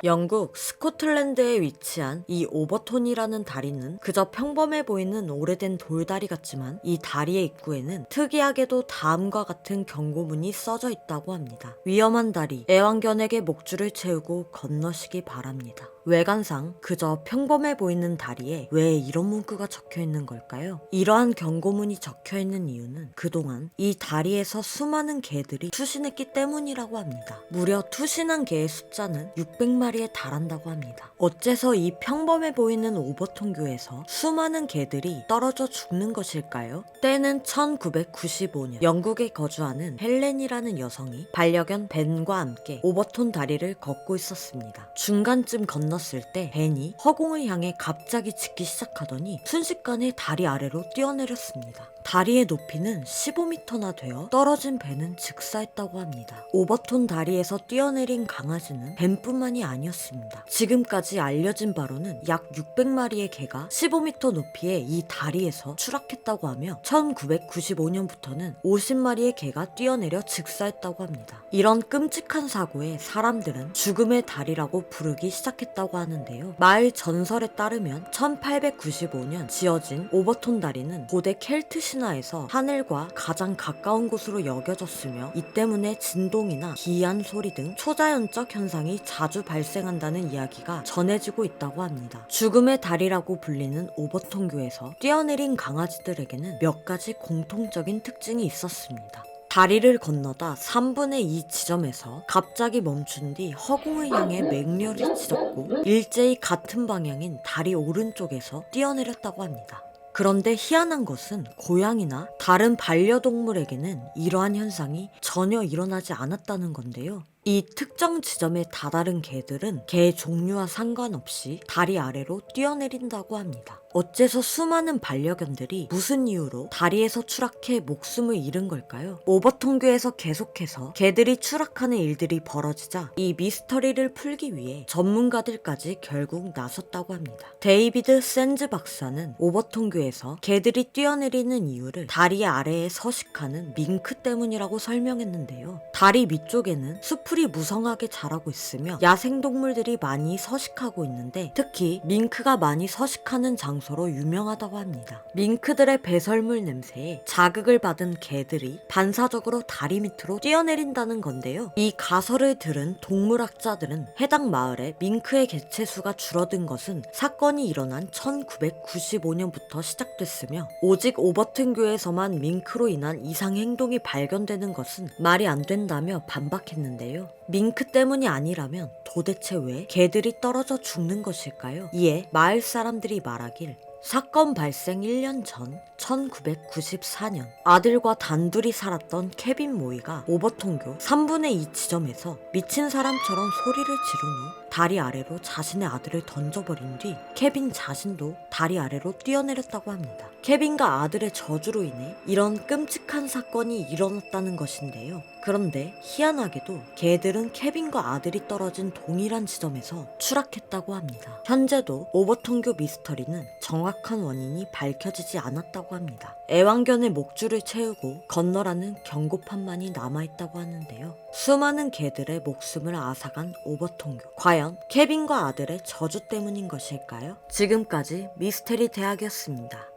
영국 스코틀랜드에 위치한 이 오버톤이라는 다리는 그저 평범해 보이는 오래된 돌다리 같지만 이 다리의 입구에는 특이하게도 다음과 같은 경고문이 써져 있다고 합니다. 위험한 다리, 애완견에게 목줄을 채우고 건너시기 바랍니다. 외관상 그저 평범해 보이는 다리에 왜 이런 문구가 적혀 있는 걸까요? 이러한 경고문이 적혀 있는 이유는 그동안 이 다리에서 수많은 개들이 투신했기 때문이라고 합니다. 무려 투신한 개의 숫자는 600마리에 달한다고 합니다. 어째서 이 평범해 보이는 오버톤교에서 수많은 개들이 떨어져 죽는 것일까요? 때는 1995년 영국에 거주하는 헬렌이라는 여성이 반려견 벤과 함께 오버톤 다리를 걷고 있었습니다. 중간쯤 건넜을 때 벤이 허공을 향해 갑자기 짖기 시작하더니 순식간에 다리 아래로 뛰어내렸습니다. 다리의 높이는 15m나 되어 떨어진 벤은 즉사했다고 합니다. 오버톤 다리에서 뛰어내린 강아지는 벤뿐만이 아니었습니다. 지금까지 알려진 바로는 약 600마리의 개가 15m 높이의 이 다리에서 추락했다고 하며 1995년부터는 50마리의 개가 뛰어내려 즉사했다고 합니다. 이런 끔찍한 사고에 사람들은 죽음의 다리라고 부르기 시작했다고 하는데요. 마을 전설에 따르면 1895년 지어진 오버톤 다리는 고대 켈트 신화에서 하늘과 가장 가까운 곳으로 여겨졌으며 이 때문에 진동이나 기이한 소리 등 초자연적 현상이 자주 발생한다는 이야기가 전해지고 있다고 합니다. 죽음의 다리라고 불리는 오버톤교에서 뛰어내린 강아지들에게는 몇 가지 공통적인 특징이 있었습니다. 다리를 건너다 3분의 2 지점에서 갑자기 멈춘 뒤 허공을 향해 맹렬히 짖었고 일제히 같은 방향인 다리 오른쪽에서 뛰어내렸다고 합니다. 그런데 희한한 것은 고양이나 다른 반려동물에게는 이러한 현상이 전혀 일어나지 않았다는 건데요. 이 특정 지점에 다다른 개들은 개 종류와 상관없이 다리 아래로 뛰어내린다고 합니다. 어째서 수많은 반려견들이 무슨 이유로 다리에서 추락해 목숨을 잃은 걸까요? 오버톤교에서 계속해서 개들이 추락하는 일들이 벌어지자 이 미스터리를 풀기 위해 전문가들까지 결국 나섰다고 합니다. 데이비드 샌즈 박사는 오버톤교에서 개들이 뛰어내리는 이유를 다리 아래에 서식하는 밍크 때문이라고 설명했는데요. 다리 위쪽에는 숲풀이 무성하게 자라고 있으며 야생동물들이 많이 서식하고 있는데 특히 밍크가 많이 서식하는 장소로 유명하다고 합니다. 밍크들의 배설물 냄새에 자극을 받은 개들이 반사적으로 다리 밑으로 뛰어내린다는 건데요. 이 가설을 들은 동물학자들은 해당 마을에 밍크의 개체수가 줄어든 것은 사건이 일어난 1995년부터 시작됐으며 오직 오버튼교에서만 밍크로 인한 이상 행동이 발견되는 것은 말이 안 된다며 반박했는데요. 밍크 때문이 아니라면 도대체 왜 개들이 떨어져 죽는 것일까요? 이에 마을 사람들이 말하길 사건 발생 1년 전 1994년 아들과 단둘이 살았던 케빈 모이가 오버톤교 3분의 2 지점에서 미친 사람처럼 소리를 지른 후 다리 아래로 자신의 아들을 던져버린 뒤 케빈 자신도 다리 아래로 뛰어내렸다고 합니다. 케빈과 아들의 저주로 인해 이런 끔찍한 사건이 일어났다는 것인데요. 그런데 희한하게도 개들은 케빈과 아들이 떨어진 동일한 지점에서 추락했다고 합니다. 현재도 오버톤교 미스터리는 정확한 원인이 밝혀지지 않았다고 합니다. 애완견의 목줄을 채우고 건너라는 경고판만이 남아있다고 하는데요. 수많은 개들의 목숨을 앗아간 오버톤교. 과연 케빈과 아들의 저주 때문인 것일까요? 지금까지 미스테리 대학이었습니다.